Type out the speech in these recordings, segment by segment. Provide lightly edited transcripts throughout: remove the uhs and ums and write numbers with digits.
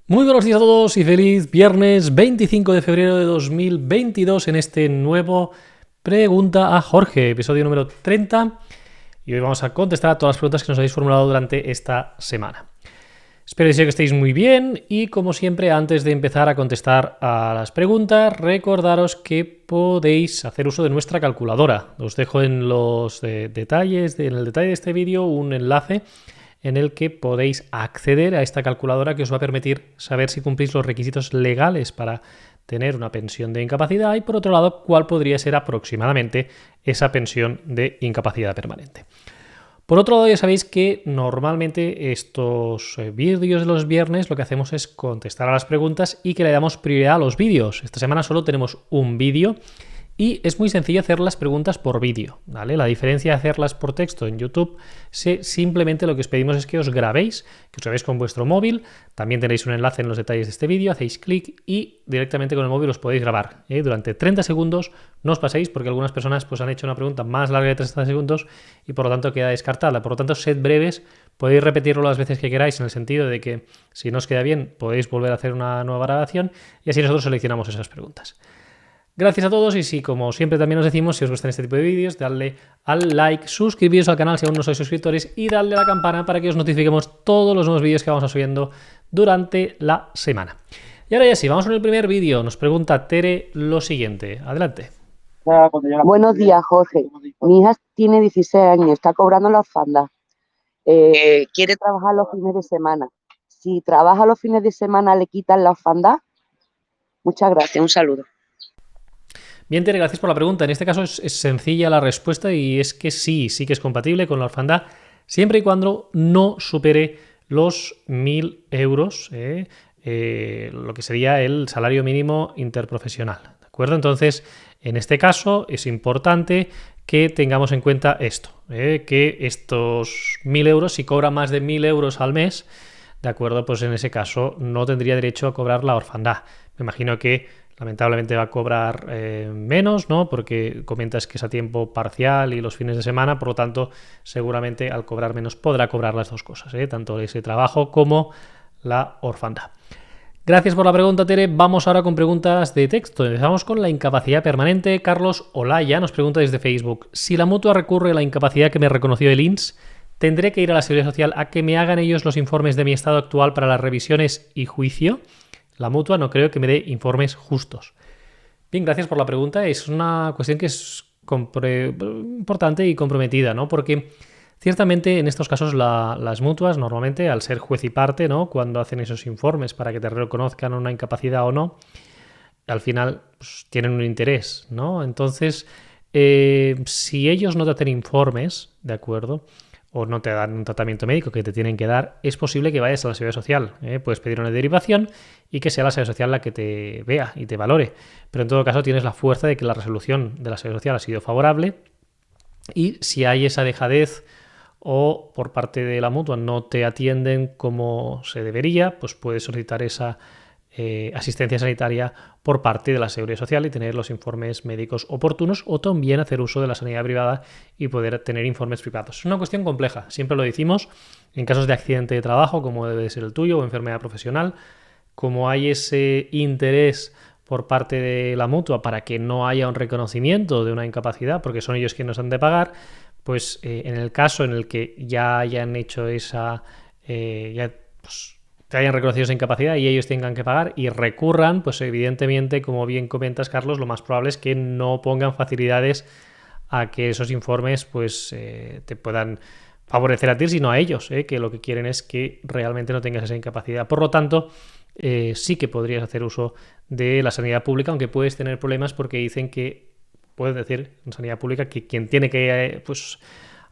Muy buenos días a todos y feliz viernes 25 de febrero de 2022 en este nuevo Pregunta a Jorge, episodio número 30. Y hoy vamos a contestar a todas las preguntas que nos habéis formulado durante esta semana. Espero que estéis muy bien y, como siempre, antes de empezar a contestar a las preguntas, recordaros que podéis hacer uso de nuestra calculadora. Os dejo en los detalles, en el detalle de este vídeo, un enlace en el que podéis acceder a esta calculadora que os va a permitir saber si cumplís los requisitos legales para tener una pensión de incapacidad y, por otro lado, cuál podría ser aproximadamente esa pensión de incapacidad permanente. Por otro lado, ya sabéis que normalmente estos vídeos de los viernes lo que hacemos es contestar a las preguntas y que le damos prioridad a los vídeos. Esta semana solo tenemos un vídeo y es muy sencillo hacer las preguntas por vídeo, ¿vale? La diferencia de hacerlas por texto en YouTube, simplemente lo que os pedimos es que os grabéis con vuestro móvil. También tenéis un enlace en los detalles de este vídeo, hacéis clic y directamente con el móvil os podéis grabar, ¿eh? Durante 30 segundos, no os paséis porque algunas personas pues, han hecho una pregunta más larga de 30 segundos y por lo tanto queda descartada. Por lo tanto, sed breves, podéis repetirlo las veces que queráis en el sentido de que si no os queda bien podéis volver a hacer una nueva grabación y así nosotros seleccionamos esas preguntas. Gracias a todos y si, como siempre también os decimos, si os gustan este tipo de vídeos, dadle al like, suscribiros al canal si aún no sois suscriptores y dadle a la campana para que os notifiquemos todos los nuevos vídeos que vamos subiendo durante la semana. Y ahora ya sí, vamos con el primer vídeo. Nos pregunta Tere lo siguiente. Adelante. Buenos días, Jorge. Mi hija tiene 16 años, está cobrando la orfandad. Quiere trabajar los fines de semana. Si trabaja los fines de semana, ¿le quitan la orfandad? Muchas gracias, un saludo. Bien, Tere, gracias por la pregunta. En este caso es sencilla la respuesta y es que sí que es compatible con la orfandad siempre y cuando no supere los 1.000 euros, lo que sería el salario mínimo interprofesional. ¿De acuerdo? Entonces, en este caso es importante que tengamos en cuenta esto, que estos 1.000 euros, si cobra más de 1.000 euros al mes, ¿de acuerdo? Pues en ese caso no tendría derecho a cobrar la orfandad. Me imagino que lamentablemente va a cobrar menos, ¿no? Porque comentas que es a tiempo parcial y los fines de semana, por lo tanto, seguramente al cobrar menos podrá cobrar las dos cosas, tanto ese trabajo como la orfandad. Gracias por la pregunta, Tere. Vamos ahora con preguntas de texto. Empezamos con la incapacidad permanente. Carlos Olaya nos pregunta desde Facebook: si la mutua recurre a la incapacidad que me reconoció el INS, ¿tendré que ir a la Seguridad Social a que me hagan ellos los informes de mi estado actual para las revisiones y juicio? La mutua no creo que me dé informes justos. Bien, gracias por la pregunta. Es una cuestión que es importante y comprometida, ¿no? Porque ciertamente en estos casos las mutuas normalmente, al ser juez y parte, ¿no? Cuando hacen esos informes para que te reconozcan una incapacidad o no, al final pues, tienen un interés, ¿no? Entonces, si ellos no te hacen informes, ¿de acuerdo?, o no te dan un tratamiento médico que te tienen que dar, es posible que vayas a la Seguridad Social. Puedes pedir una derivación y que sea la Seguridad Social la que te vea y te valore. Pero en todo caso tienes la fuerza de que la resolución de la Seguridad Social ha sido favorable y si hay esa dejadez o por parte de la mutua no te atienden como se debería, pues puedes solicitar esa asistencia sanitaria por parte de la Seguridad Social y tener los informes médicos oportunos o también hacer uso de la sanidad privada y poder tener informes privados. Es una cuestión compleja, siempre lo decimos, en casos de accidente de trabajo como debe ser el tuyo o enfermedad profesional, como hay ese interés por parte de la mutua para que no haya un reconocimiento de una incapacidad porque son ellos quienes nos han de pagar, pues en el caso en el que ya hayan hecho esa te hayan reconocido esa incapacidad y ellos tengan que pagar y recurran, pues evidentemente, como bien comentas, Carlos, lo más probable es que no pongan facilidades a que esos informes pues te puedan favorecer a ti, sino a ellos, que lo que quieren es que realmente no tengas esa incapacidad. Por lo tanto, sí que podrías hacer uso de la sanidad pública, aunque puedes tener problemas porque dicen que, puedes decir en sanidad pública, que quien tiene que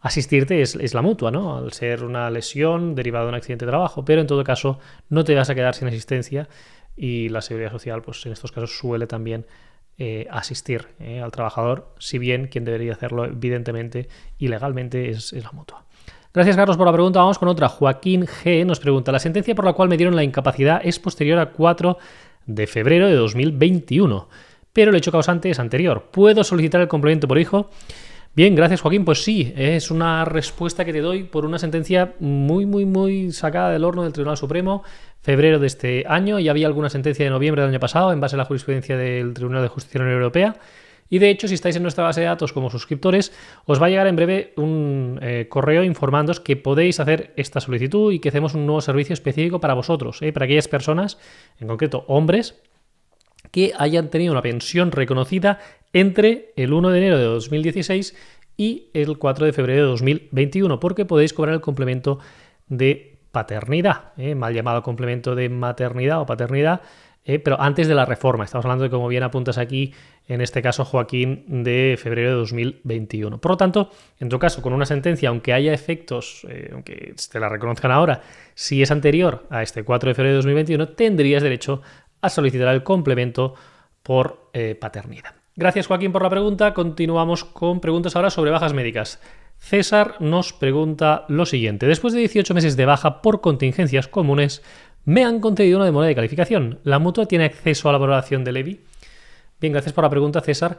asistirte es la mutua, ¿no? Al ser una lesión derivada de un accidente de trabajo, pero en todo caso no te vas a quedar sin asistencia y la Seguridad Social, pues en estos casos suele también asistir al trabajador, si bien quien debería hacerlo evidentemente y legalmente es la mutua. Gracias, Carlos, por la pregunta. Vamos con otra. Joaquín G. nos pregunta: la sentencia por la cual me dieron la incapacidad es posterior a 4 de febrero de 2021, pero el hecho causante es anterior. ¿Puedo solicitar el complemento por hijo? Bien, gracias Joaquín. Pues sí, es una respuesta que te doy por una sentencia muy sacada del horno del Tribunal Supremo, febrero de este año. Ya había alguna sentencia de noviembre del año pasado en base a la jurisprudencia del Tribunal de Justicia de la Unión Europea. Y de hecho, si estáis en nuestra base de datos como suscriptores, os va a llegar en breve un correo informándoos que podéis hacer esta solicitud y que hacemos un nuevo servicio específico para vosotros, para aquellas personas, en concreto hombres, que hayan tenido una pensión reconocida entre el 1 de enero de 2016 y el 4 de febrero de 2021, porque podéis cobrar el complemento de paternidad, mal llamado complemento de maternidad o paternidad, pero antes de la reforma. Estamos hablando de, como bien apuntas aquí, en este caso, Joaquín, de febrero de 2021. Por lo tanto, en tu caso, con una sentencia, aunque haya efectos, aunque te la reconozcan ahora, si es anterior a este 4 de febrero de 2021, tendrías derecho a solicitar el complemento por paternidad. Gracias, Joaquín, por la pregunta. Continuamos con preguntas ahora sobre bajas médicas. César nos pregunta lo siguiente. Después de 18 meses de baja por contingencias comunes, me han concedido una demora de calificación. ¿La mutua tiene acceso a la valoración del EBI? Bien, gracias por la pregunta, César.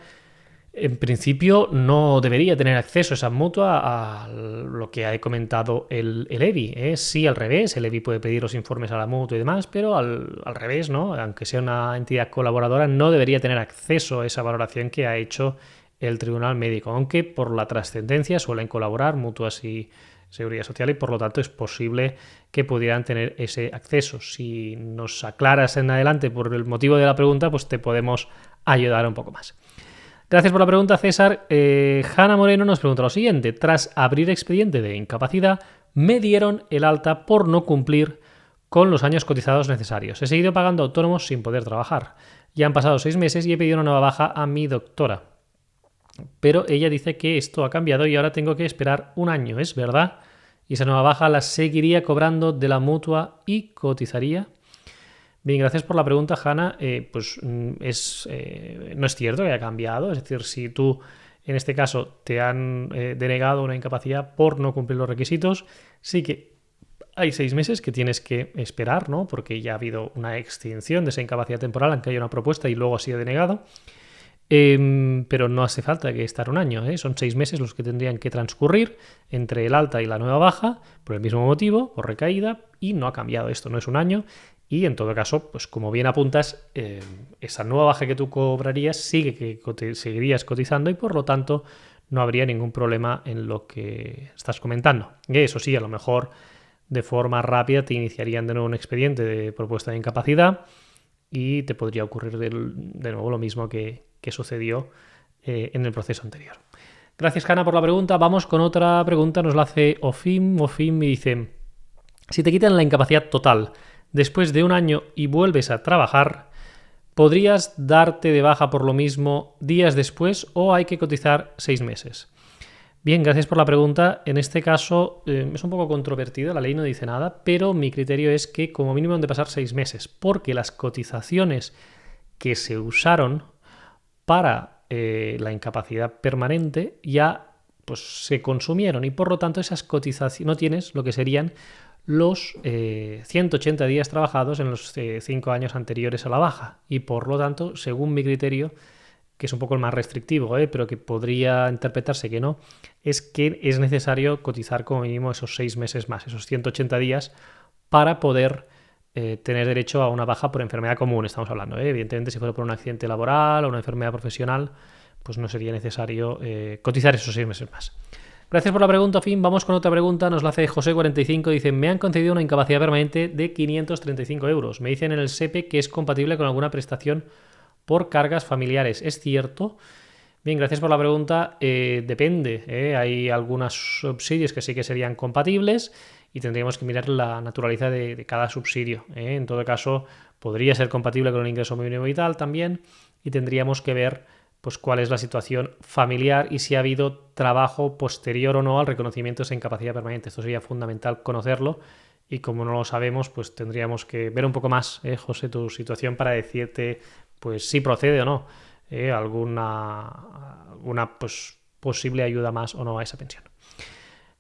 En principio no debería tener acceso esa mutua a lo que ha comentado el EBI. Sí, al revés, el EBI puede pedir los informes a la mutua y demás, pero al revés, ¿no? Aunque sea una entidad colaboradora, no debería tener acceso a esa valoración que ha hecho el Tribunal Médico, aunque por la trascendencia suelen colaborar mutuas y Seguridad Social y por lo tanto es posible que pudieran tener ese acceso. Si nos aclaras en adelante por el motivo de la pregunta, pues te podemos ayudar un poco más. Gracias por la pregunta, César. Hanna Moreno nos pregunta lo siguiente. Tras abrir expediente de incapacidad, me dieron el alta por no cumplir con los años cotizados necesarios. He seguido pagando autónomos sin poder trabajar. Ya han pasado 6 meses y he pedido una nueva baja a mi doctora. Pero ella dice que esto ha cambiado y ahora tengo que esperar 1 año. ¿Es verdad? Y esa nueva baja la seguiría cobrando de la mutua y cotizaría. Bien, gracias por la pregunta, Hanna. No es cierto que haya cambiado. Es decir, si tú, en este caso, te han denegado una incapacidad por no cumplir los requisitos, sí que hay 6 meses que tienes que esperar, ¿no? Porque ya ha habido una extinción de esa incapacidad temporal, aunque haya una propuesta y luego ha sido denegado. Pero no hace falta que estar 1 año, son 6 meses los que tendrían que transcurrir entre el alta y la nueva baja por el mismo motivo, por recaída, y no ha cambiado esto, no es 1 año. Y en todo caso, pues como bien apuntas, esa nueva baja que tú cobrarías seguirías cotizando y por lo tanto no habría ningún problema en lo que estás comentando. Y eso sí, a lo mejor de forma rápida te iniciarían de nuevo un expediente de propuesta de incapacidad y te podría ocurrir de nuevo lo mismo que sucedió en el proceso anterior. Gracias, Hanna, por la pregunta. Vamos con otra pregunta. Nos la hace Ofim. Ofim me dice, si te quitan la incapacidad total después de 1 año y vuelves a trabajar, ¿podrías darte de baja por lo mismo días después o hay que cotizar 6 meses? Bien, gracias por la pregunta. En este caso es un poco controvertido, la ley no dice nada, pero mi criterio es que como mínimo han de pasar 6 meses, porque las cotizaciones que se usaron para la incapacidad permanente ya pues, se consumieron y por lo tanto esas cotizaciones no tienes lo que serían los 180 días trabajados en los 5 años anteriores a la baja y por lo tanto, según mi criterio, que es un poco el más restrictivo, pero que podría interpretarse que no, es que es necesario cotizar como mínimo esos 6 meses más, esos 180 días para poder tener derecho a una baja por enfermedad común, estamos hablando. Evidentemente, si fuera por un accidente laboral o una enfermedad profesional, pues no sería necesario cotizar esos 6 meses más. Gracias por la pregunta, Fin. Vamos con otra pregunta. Nos la hace José45. Dice, me han concedido una incapacidad permanente de 535 euros. Me dicen en el SEPE que es compatible con alguna prestación por cargas familiares. ¿Es cierto? Bien, gracias por la pregunta. Depende. Hay algunos subsidios que sí que serían compatibles y tendríamos que mirar la naturaleza de cada subsidio. En todo caso, podría ser compatible con el ingreso mínimo vital también y tendríamos que ver pues cuál es la situación familiar y si ha habido trabajo posterior o no al reconocimiento de esa incapacidad permanente. Esto sería fundamental conocerlo y como no lo sabemos, pues tendríamos que ver un poco más, José, tu situación para decirte pues si procede o no alguna pues, posible ayuda más o no a esa pensión.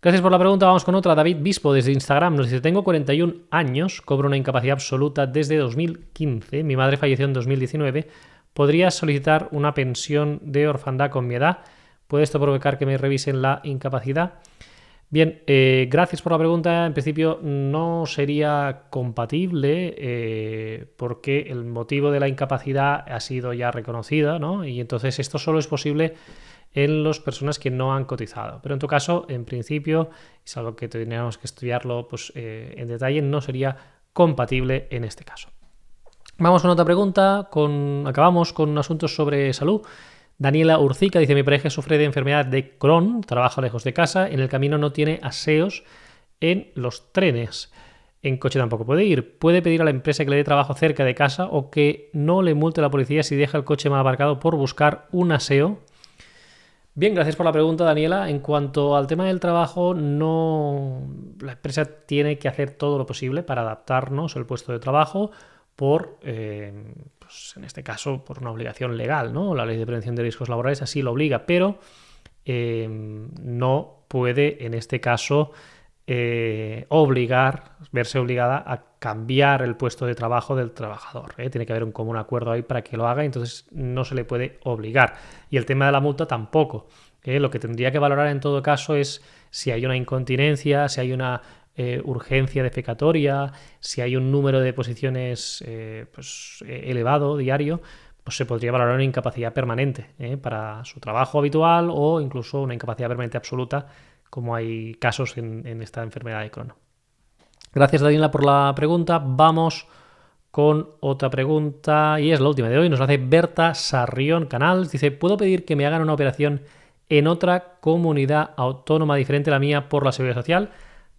Gracias por la pregunta. Vamos con otra. David Bispo desde Instagram nos dice, tengo 41 años, cobro una incapacidad absoluta desde 2015, mi madre falleció en 2019, ¿podría solicitar una pensión de orfandad con mi edad? ¿Puede esto provocar que me revisen la incapacidad? Bien, gracias por la pregunta. En principio no sería compatible porque el motivo de la incapacidad ha sido ya reconocido, ¿no? Y entonces esto solo es posible en las personas que no han cotizado. Pero en tu caso, en principio, es algo que tendríamos que estudiarlo pues, en detalle, no sería compatible en este caso. Vamos con otra pregunta. Acabamos con asuntos sobre salud. Daniela Urcica dice: mi pareja sufre de enfermedad de Crohn, trabaja lejos de casa, en el camino no tiene aseos en los trenes, en coche tampoco puede ir. ¿Puede pedir a la empresa que le dé trabajo cerca de casa o que no le multe la policía si deja el coche mal aparcado por buscar un aseo? Bien, gracias por la pregunta, Daniela. En cuanto al tema del trabajo, la empresa tiene que hacer todo lo posible para adaptarnos el puesto de trabajo por, pues en este caso, por una obligación legal, ¿no? La Ley de Prevención de Riesgos Laborales así lo obliga, pero no puede, en este caso, verse obligada a cambiar el puesto de trabajo del trabajador. Tiene que haber un común acuerdo ahí para que lo haga, entonces no se le puede obligar. Y el tema de la multa tampoco. Lo que tendría que valorar en todo caso es si hay una incontinencia, si hay una urgencia defecatoria, si hay un número de posiciones elevado diario, pues se podría valorar una incapacidad permanente para su trabajo habitual o incluso una incapacidad permanente absoluta, como hay casos en esta enfermedad de Crohn. Gracias, Daniela, por la pregunta. Vamos con otra pregunta y es la última de hoy. Nos hace Berta Sarrión Canals. Dice: ¿puedo pedir que me hagan una operación en otra comunidad autónoma diferente a la mía por la Seguridad Social?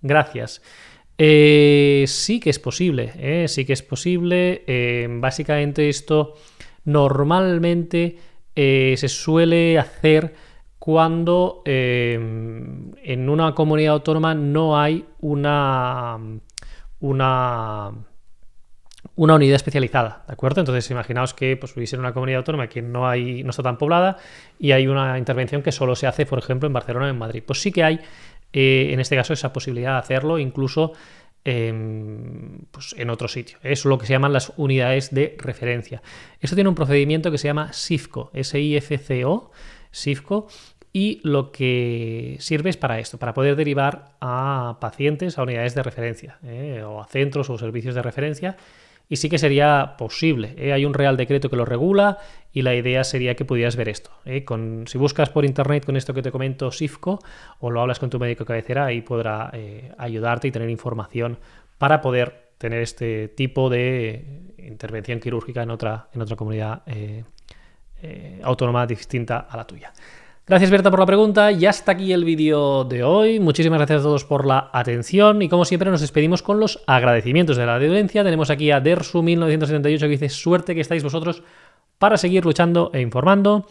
Gracias. Sí que es posible, sí que es posible. Básicamente esto normalmente se suele hacer cuando en una comunidad autónoma no hay una unidad especializada, ¿de acuerdo? Entonces imaginaos que pues, vivís en una comunidad autónoma que no está tan poblada y hay una intervención que solo se hace, por ejemplo, en Barcelona o en Madrid. Pues sí que hay, en este caso, esa posibilidad de hacerlo incluso pues en otro sitio. Es lo que se llaman las unidades de referencia. Esto tiene un procedimiento que se llama SIFCO, S-I-F-C-O, SIFCO, y lo que sirve es para esto, para poder derivar a pacientes a unidades de referencia o a centros o servicios de referencia. Y sí que sería posible. Hay un Real Decreto que lo regula y la idea sería que pudieras ver esto. Si buscas por internet con esto que te comento, SIFCO, o lo hablas con tu médico de cabecera, ahí podrá ayudarte y tener información para poder tener este tipo de intervención quirúrgica en otra comunidad autónoma distinta a la tuya. Gracias, Berta, por la pregunta. Y hasta aquí el vídeo de hoy. Muchísimas gracias a todos por la atención. Y como siempre nos despedimos con los agradecimientos de la audiencia. Tenemos aquí a Dersu1978 que dice: suerte que estáis vosotros para seguir luchando e informando.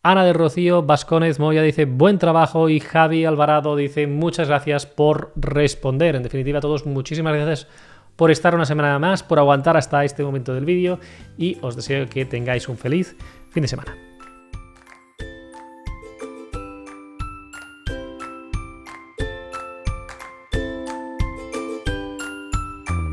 Ana de Rocío Vasconez Moya dice: buen trabajo. Y Javi Alvarado dice: muchas gracias por responder. En definitiva, a todos, muchísimas gracias por estar una semana más, por aguantar hasta este momento del vídeo. Y os deseo que tengáis un feliz fin de semana.